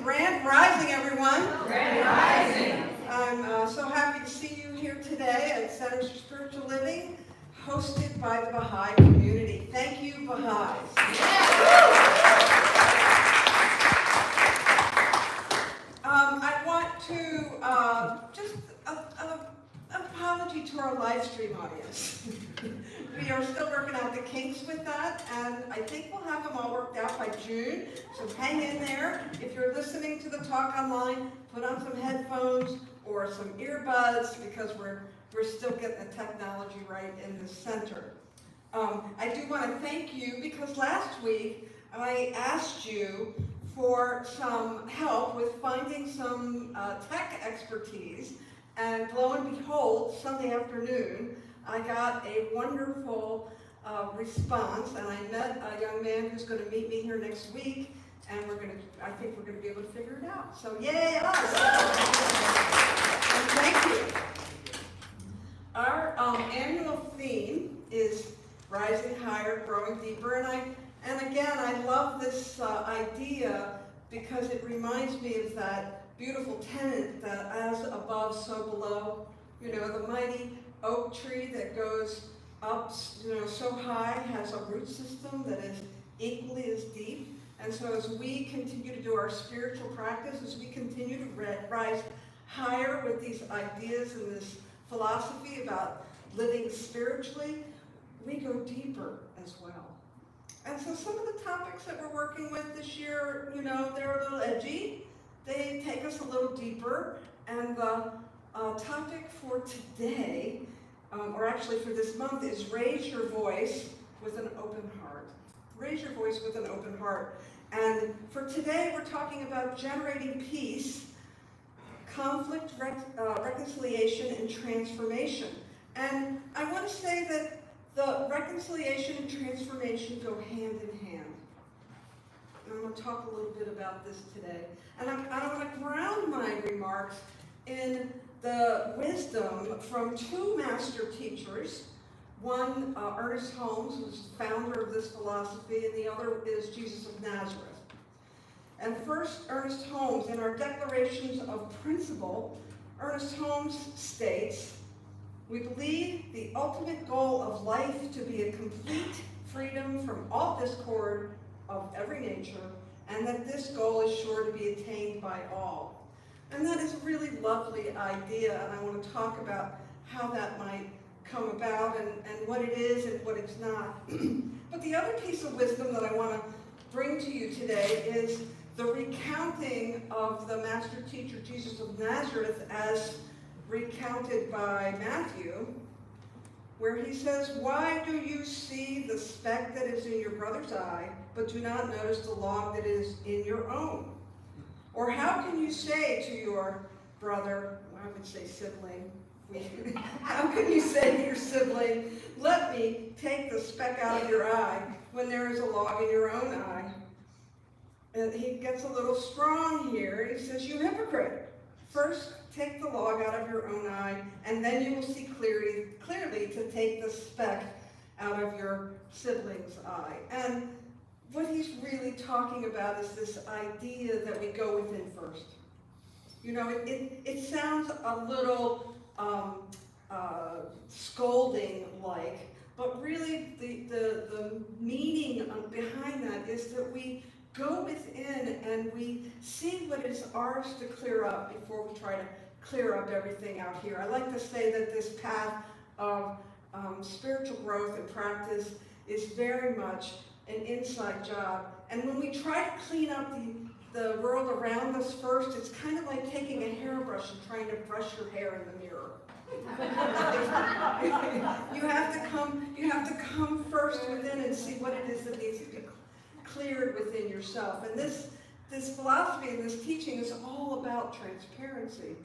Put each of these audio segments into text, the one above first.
Grand Rising, everyone. Grand Rising. I'm so happy to see you here today at Centers for Spiritual Living, hosted by the Baha'i community. Thank you, Baha'is. I want to just an apology to our live stream audience. We are still working out the kinks with that, and I think we'll have them all worked out by June. So hang in there. If you're listening to the talk online, put on some headphones or some earbuds because we're still getting the technology right in the center. I do want to thank you because last week I asked you for some help with finding some tech expertise, and lo and behold, Sunday afternoon, I got a wonderful response, and I met a young man who's going to meet me here next week, and I think we're going to be able to figure it out. So yay us! And thank you. Our annual theme is Rising Higher, Growing Deeper, and again, I love this idea because it reminds me of that beautiful tenet that as above, so below. You know, the mighty oak tree that goes up, so high has a root system that is equally as deep. And so as we continue to do our spiritual practice, as we continue to rise higher with these ideas and this philosophy about living spiritually, we go deeper as well. And so some of the topics that we're working with this year, they're a little edgy. They take us a little deeper. And the topic for today, or actually for this month, is raise your voice with an open heart. Raise your voice with an open heart. And for today, we're talking about generating peace, conflict, reconciliation, and transformation. And I want to say that the reconciliation and transformation go hand in hand. And I'm going to talk a little bit about this today. And I want to ground my remarks in the wisdom from two master teachers. One, Ernest Holmes, who's the founder of this philosophy, and the other is Jesus of Nazareth. And first, Ernest Holmes, in our Declarations of Principle, Ernest Holmes states, "We believe the ultimate goal of life to be a complete freedom from all discord of every nature, and that this goal is sure to be attained by all." And that is a really lovely idea, and I want to talk about how that might come about and what it is and what it's not. But the other piece of wisdom that I want to bring to you today is the recounting of the master teacher Jesus of Nazareth as recounted by Matthew, where he says, "Why do you see the speck that is in your brother's eye, but do not notice the log that is in your own? Or how can you say to your brother," I would say sibling, "how can you say to your sibling, 'Let me take the speck out of your eye,' when there is a log in your own eye?" And he gets a little strong here. He says, "You hypocrite, first take the log out of your own eye, and then you will see clearly to take the speck out of your sibling's eye." And what he's really talking about is this idea that we go within first. It sounds a little scolding-like, but really the meaning behind that is that we go within and we see what is ours to clear up before we try to clear up everything out here. I like to say that this path of spiritual growth and practice is very much an inside job. And when we try to clean up the world around us first, it's kind of like taking a hairbrush and trying to brush your hair in the mirror. You have to come first within and see what it is that needs to be cleared within yourself. And this philosophy and this teaching is all about transparency.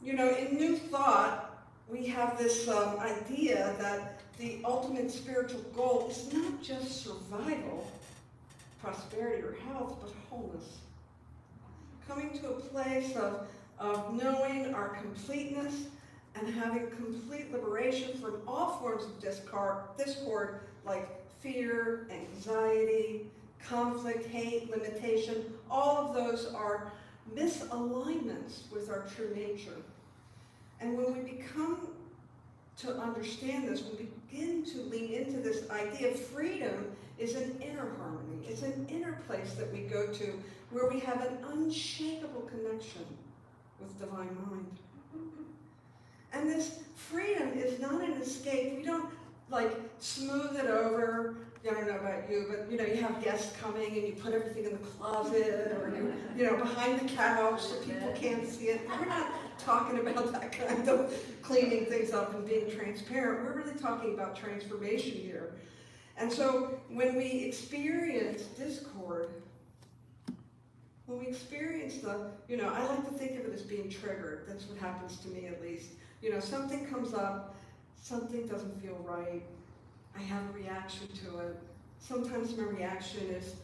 In New Thought, we have this idea that the ultimate spiritual goal is not just survival, prosperity, or health, but wholeness. Coming to a place of knowing our completeness and having complete liberation from all forms of discord like fear, anxiety, conflict, hate, limitation, all of those are misalignments with our true nature. And when we become to understand this, we begin to lean into this idea of freedom is an inner harmony. It's an inner place that we go to where we have an unshakable connection with divine mind. And this freedom is not an escape. We don't like smooth it over. I don't know about you, but you have guests coming and you put everything in the closet or behind the couch so people can't see it. We're not talking about that kind of cleaning things up and being transparent. We're really talking about transformation here. And so when we experience discord, when we experience I like to think of it as being triggered. That's what happens to me at least. Something comes up, something doesn't feel right. I have a reaction to it. Sometimes my reaction is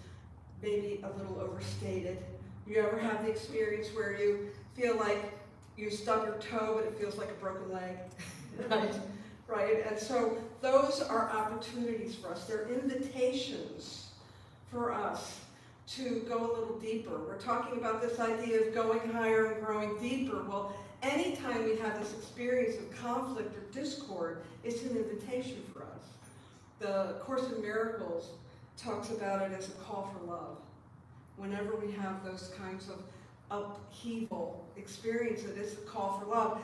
maybe a little overstated. You ever have the experience where you feel like you stub your toe, but it feels like a broken leg? Right? And so those are opportunities for us. They're invitations for us to go a little deeper. We're talking about this idea of going higher and growing deeper. Well, anytime we have this experience of conflict or discord, it's an invitation for us. The Course in Miracles talks about it as a call for love. Whenever we have those kinds of upheaval experiences, it's a call for love.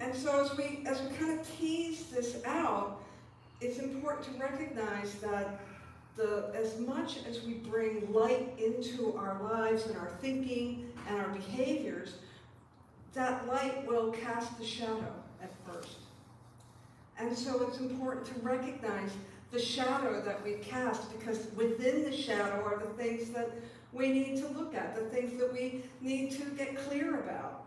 And so as we kind of tease this out, it's important to recognize that as much as we bring light into our lives and our thinking and our behaviors, that light will cast the shadow at first. And so it's important to recognize the shadow that we cast, because within the shadow are the things that we need to look at, the things that we need to get clear about.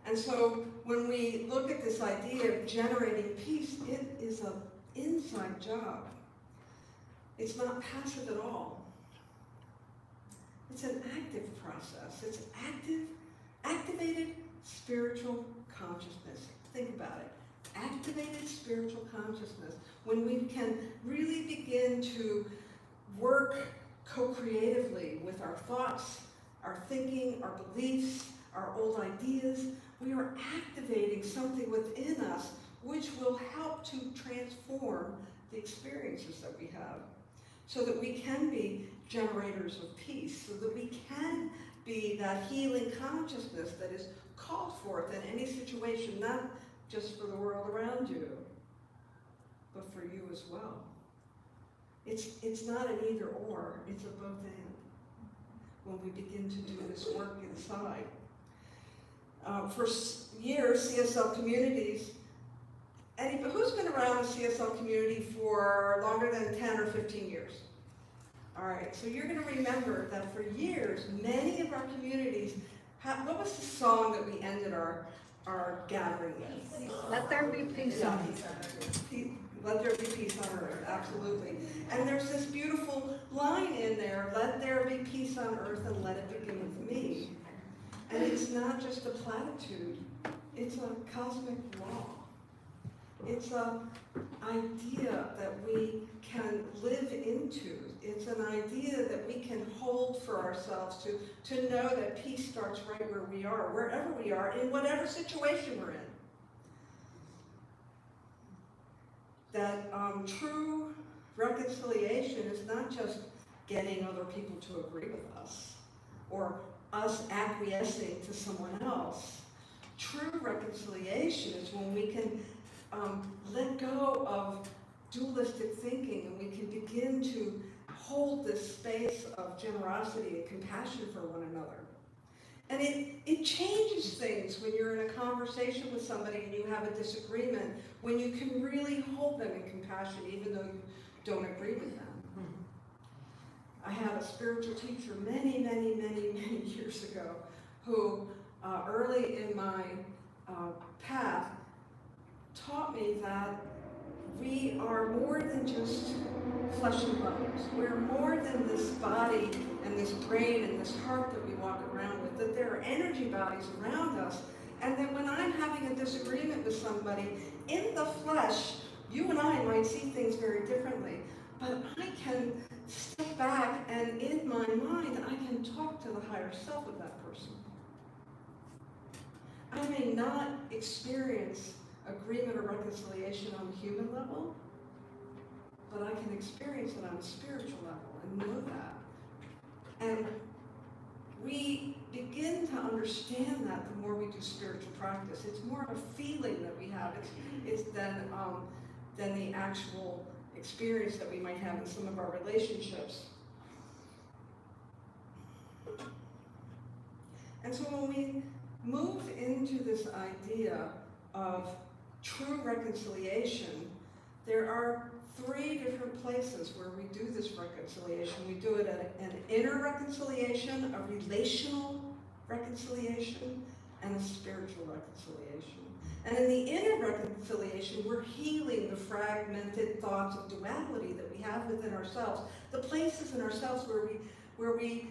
And so when we look at this idea of generating peace, it is an inside job. It's not passive at all. It's an active process. It's activated spiritual consciousness. Think about it. Activated spiritual consciousness. When we can really begin to work co-creatively with our thoughts, our thinking, our beliefs, our old ideas, we are activating something within us which will help to transform the experiences that we have, so that we can be generators of peace, so that we can be that healing consciousness that is called forth in any situation, not just for the world around you, but for you as well. It's not an either or, it's a both and when we begin to do this work inside. For years, CSL communities, who's been around the CSL community for longer than 10 or 15 years? All right, so you're going to remember that for years, many of our communities, what was the song that we ended our gathering with? Let there be peace on earth. Let there be peace on earth, absolutely. And there's this beautiful line in there, let there be peace on earth and let it begin with me. And it's not just a platitude, it's a cosmic law. It's an idea that we can live into. It's an idea that we can hold for ourselves to know that peace starts right where we are, wherever we are, in whatever situation we're in. That true reconciliation is not just getting other people to agree with us or us acquiescing to someone else. True reconciliation is when we can let go of dualistic thinking and we can begin to hold this space of generosity and compassion for one another. And it changes things when you're in a conversation with somebody and you have a disagreement, when you can really hold them in compassion even though you don't agree with them. I had a spiritual teacher many years ago who early in my path taught me that we are more than just flesh and bones. We're more than this body and this brain and this heart that we walk around with, that there are energy bodies around us, and that when I'm having a disagreement with somebody, in the flesh, you and I might see things very differently, but I can step back, and in my mind, I can talk to the higher self of that person. I may not experience agreement or reconciliation on a human level, but I can experience it on a spiritual level and know that. And we begin to understand that the more we do spiritual practice. It's more of a feeling that we have it's than the actual experience that we might have in some of our relationships. And so when we move into this idea of true reconciliation, there are 3 different places where we do this reconciliation. We do it at an inner reconciliation, a relational reconciliation, and a spiritual reconciliation. And in the inner reconciliation, we're healing the fragmented thoughts of duality that we have within ourselves, the places in ourselves where we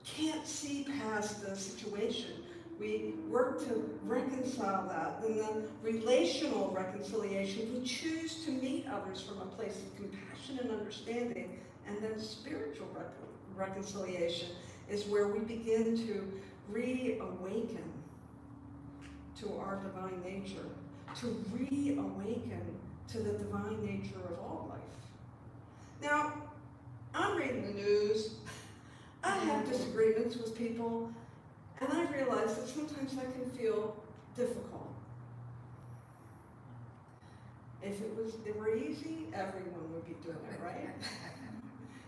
can't see past the situation. We work to reconcile that. In the relational reconciliation, we choose to meet others from a place of compassion and understanding. And then spiritual reconciliation is where we begin to reawaken to our divine nature, to reawaken to the divine nature of all life. Now, I'm reading the news. I have disagreements with people, and I realize that sometimes that can feel difficult. If it were easy, everyone would be doing it, right?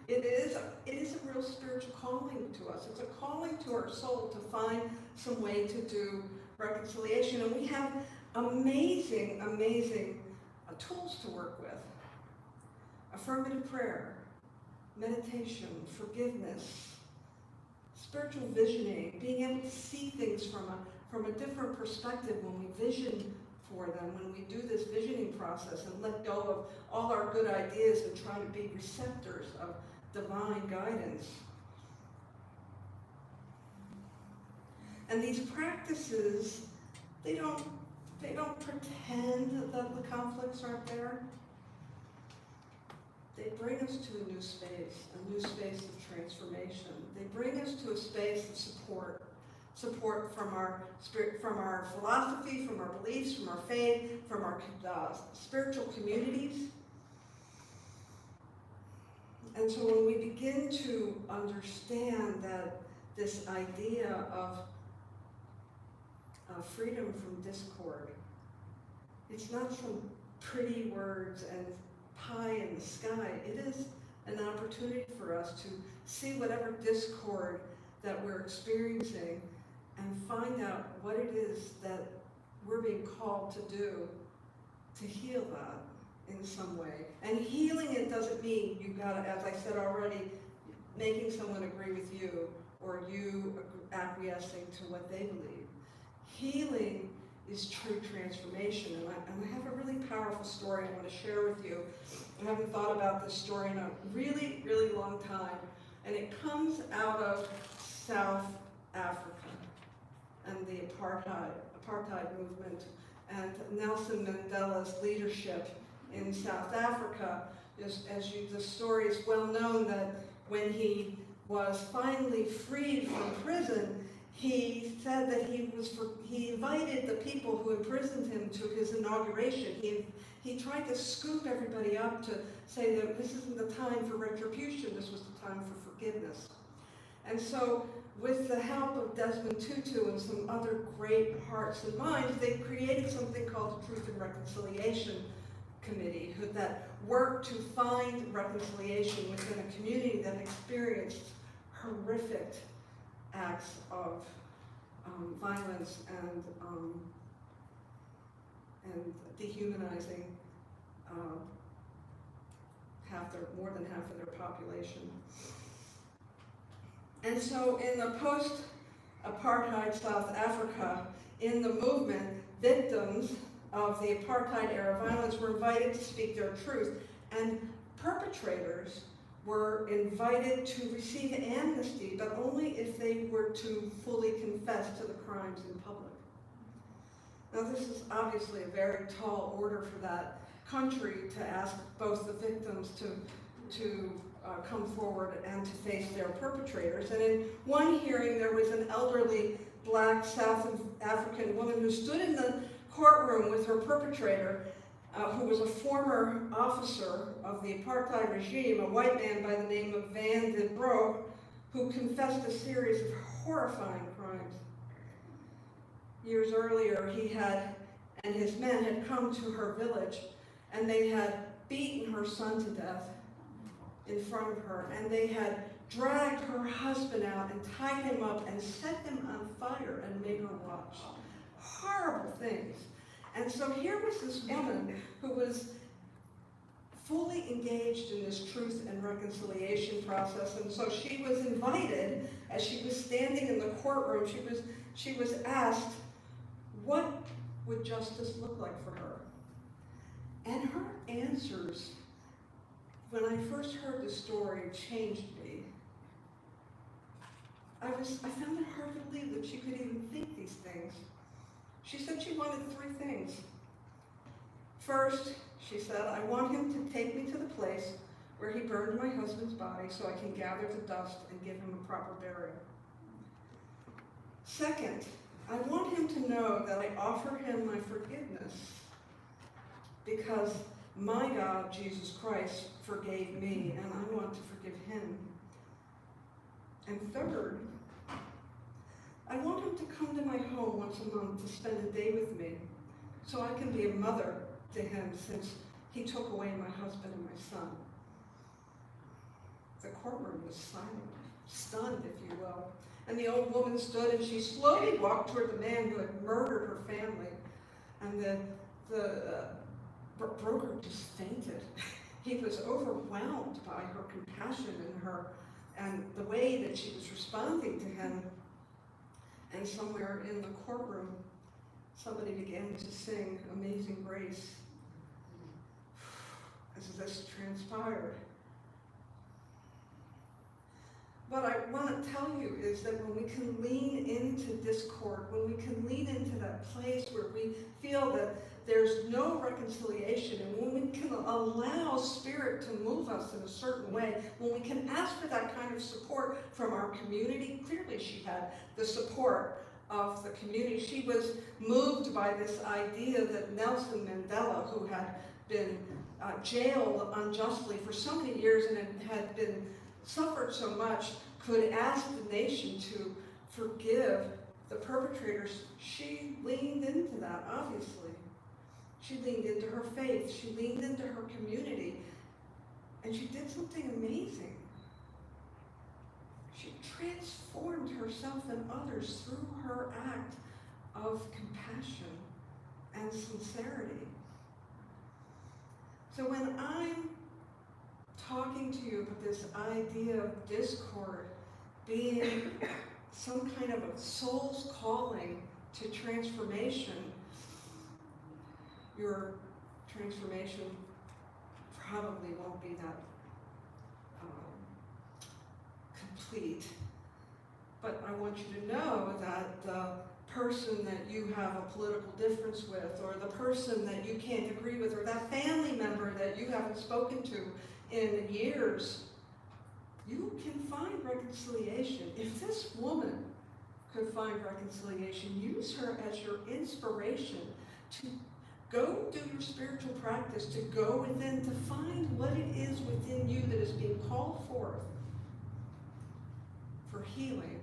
It is a real spiritual calling to us. It's a calling to our soul to find some way to do reconciliation. And we have amazing tools to work with. Affirmative prayer, meditation, forgiveness, spiritual visioning, being able to see things from a different perspective when we vision for them, when we do this visioning process and let go of all our good ideas and try to be receptors of divine guidance. And these practices, they don't pretend that the conflicts aren't there. They bring us to a new space of transformation. They bring us to a space of support from our spirit, from our philosophy, from our beliefs, from our faith, from our spiritual communities. And so when we begin to understand that this idea of freedom from discord, it's not some pretty words and pie in the sky. It is an opportunity for us to see whatever discord that we're experiencing and find out what it is that we're being called to do to heal that in some way. And healing it doesn't mean you gotta, as I said already, making someone agree with you or you acquiescing to what they believe. Healing is true transformation. And I have a really powerful story I want to share with you. I haven't thought about this story in a really, really long time. And it comes out of South Africa and the apartheid movement and Nelson Mandela's leadership in South Africa. The story is well known that when he was finally freed from prison, he said that he invited the people who imprisoned him to his inauguration. He tried to scoop everybody up to say that this isn't the time for retribution, this was the time for forgiveness. And so, with the help of Desmond Tutu and some other great hearts and minds, they created something called the Truth and Reconciliation Committee that worked to find reconciliation within a community that experienced horrific acts of violence and dehumanizing more than half of their population. And so in the post-apartheid South Africa, in the movement, victims of the apartheid era violence were invited to speak their truth, and perpetrators were invited to receive amnesty, but only if they were to fully confess to the crimes in public. Now, this is obviously a very tall order for that country to ask both the victims to come forward and to face their perpetrators. And in one hearing, there was an elderly black South African woman who stood in the courtroom with her perpetrator, who was a former officer of the apartheid regime, a white man by the name of Van den Broek, who confessed a series of horrifying crimes. Years earlier, he and his men had come to her village, and they had beaten her son to death in front of her, and they had dragged her husband out and tied him up and set him on fire and made her watch. Horrible things. And so here was this woman who was fully engaged in this truth and reconciliation process, and so she was invited, as she was standing in the courtroom, she was asked, what would justice look like for her? And her answers, when I first heard the story, changed me. I found it hard to believe that she could even think these things. She said she wanted three things. First, she said, I want him to take me to the place where he burned my husband's body so I can gather the dust and give him a proper burial. Second, I want him to know that I offer him my forgiveness because my God, Jesus Christ, forgave me, and I want to forgive him. And third, I want him to come to my home once a month to spend a day with me so I can be a mother to him since he took away my husband and my son. The courtroom was silent, stunned, if you will. And the old woman stood and she slowly walked toward the man who had murdered her family. And the broker just fainted. He was overwhelmed by her compassion and the way that she was responding to him. And somewhere in the courtroom, somebody began to sing Amazing Grace. As this transpired. What I want to tell you is that when we can lean into discord, when we can lean into that place where we feel that there's no reconciliation, and when we can allow Spirit to move us in a certain way, when we can ask for that kind of support from our community. Clearly she had the support of the community. She was moved by this idea that Nelson Mandela, who had been jailed unjustly for so many years and had been suffered so much, could ask the nation to forgive the perpetrators. She leaned into that, obviously. She leaned into her faith. She leaned into her community. And she did something amazing. She transformed herself and others through her act of compassion and sincerity. So when I'm talking to you about this idea of discord being some kind of a soul's calling to transformation, your transformation probably won't be that complete. But I want you to know that the person that you have a political difference with, or the person that you can't agree with, or that family member that you haven't spoken to in years, you can find reconciliation. If this woman could find reconciliation, use her as your inspiration to go do your spiritual practice, to go within, to find what it is within you that is being called forth for healing.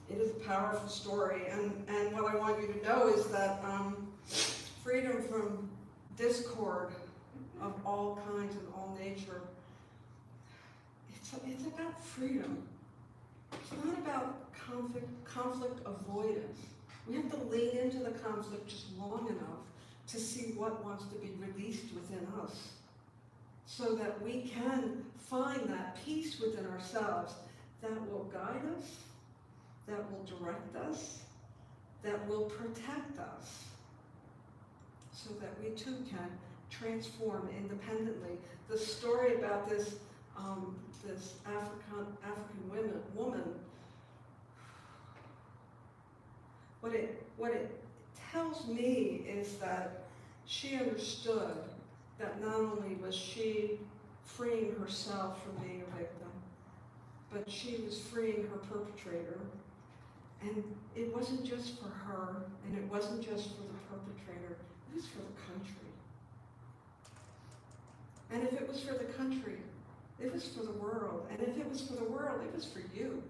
It is a powerful story, and what I want you to know is that freedom from discord of all kinds and all nature, it's about freedom. It's not about conflict avoidance. We have to lean into the conflict just long enough to see what wants to be released within us, so that we can find that peace within ourselves that will guide us, that will direct us, that will protect us, so that we too can transform independently. The story about this African woman, what it tells me is that she understood that not only was she freeing herself from being a victim, but she was freeing her perpetrator. And it wasn't just for her, and it wasn't just for the perpetrator, it was for the country. And if it was for the country, it was for the world. And if it was for the world, it was for you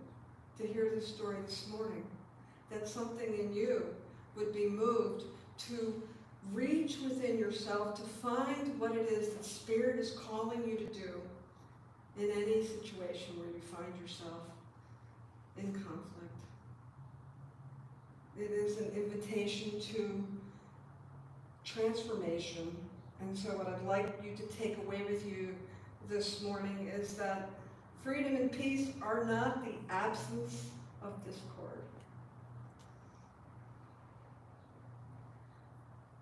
to hear this story this morning. That something in you would be moved to reach within yourself to find what it is that Spirit is calling you to do in any situation where you find yourself in conflict. It is an invitation to transformation. And so what I'd like you to take away with you this morning is that freedom and peace are not the absence of discord.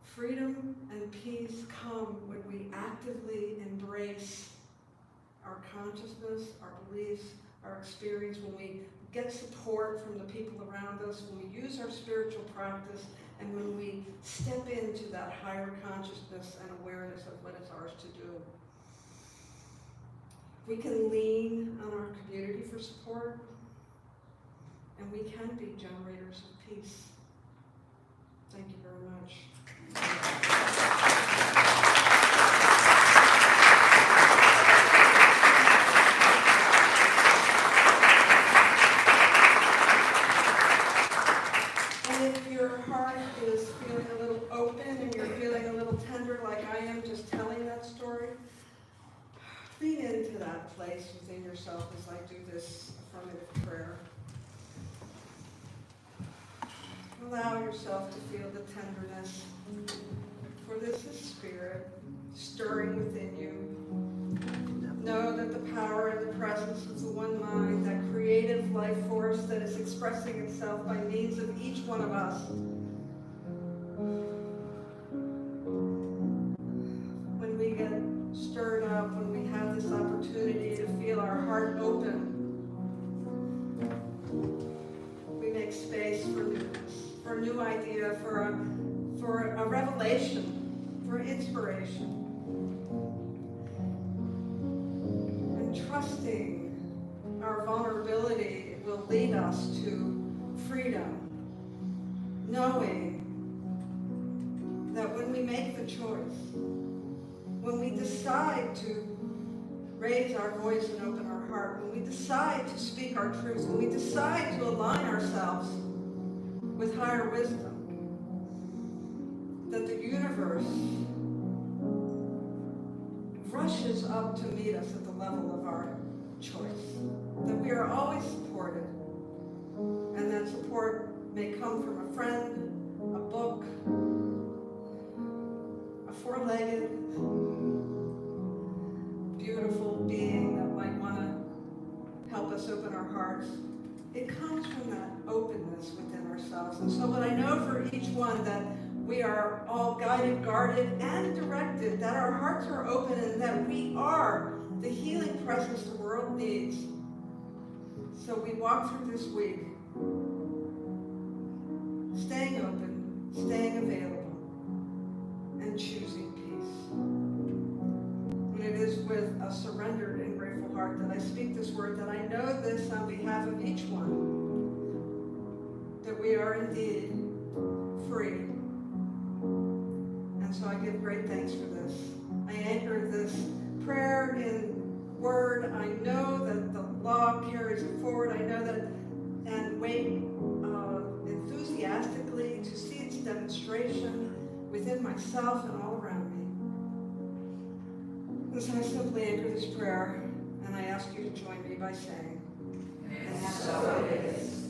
Freedom and peace come when we actively embrace our consciousness, our beliefs, our experience, when we get support from the people around us, when we use our spiritual practice, and when we step into that higher consciousness and awareness of what is ours to do. We can lean on our community for support, and we can be generators of peace. Thank you very much. And if your heart is feeling a little open and you're feeling a little tender like I am just telling that story, lean into that place within yourself as I do this affirmative prayer. Allow yourself to feel the tenderness, for this is Spirit stirring within you. Know that the power and the presence of the one mind, that creative life force that is expressing itself by means of each one of us. When we get stirred up, when we have this opportunity to feel our heart open, we make space for newness, for a new idea, for a revelation, for inspiration. And trusting our vulnerability will lead us to freedom, knowing that when we make the choice, when we decide to raise our voice and open our heart, when we decide to speak our truth, when we decide to align ourselves with higher wisdom, that the universe rushes up to meet us at the level of our choice, that we are always supported, and that support may come from a friend, a book, a four-legged, beautiful being that might want to help us open our hearts. It comes from that openness within ourselves. And so what I know for each one, that we are all guided, guarded, and directed, that our hearts are open, and that we are the healing presence the world needs. So we walk through this week staying open, staying available, and choosing peace. And it is with a surrendered and grateful heart that I speak this word, that I know this on behalf of each one, that we are indeed free. And so I give great thanks for this. I anchor this prayer in word. I know that the law carries it forward. I know that, and wait enthusiastically to see its demonstration within myself and all around me. And so I simply anchor this prayer, and I ask you to join me by saying, and so it is.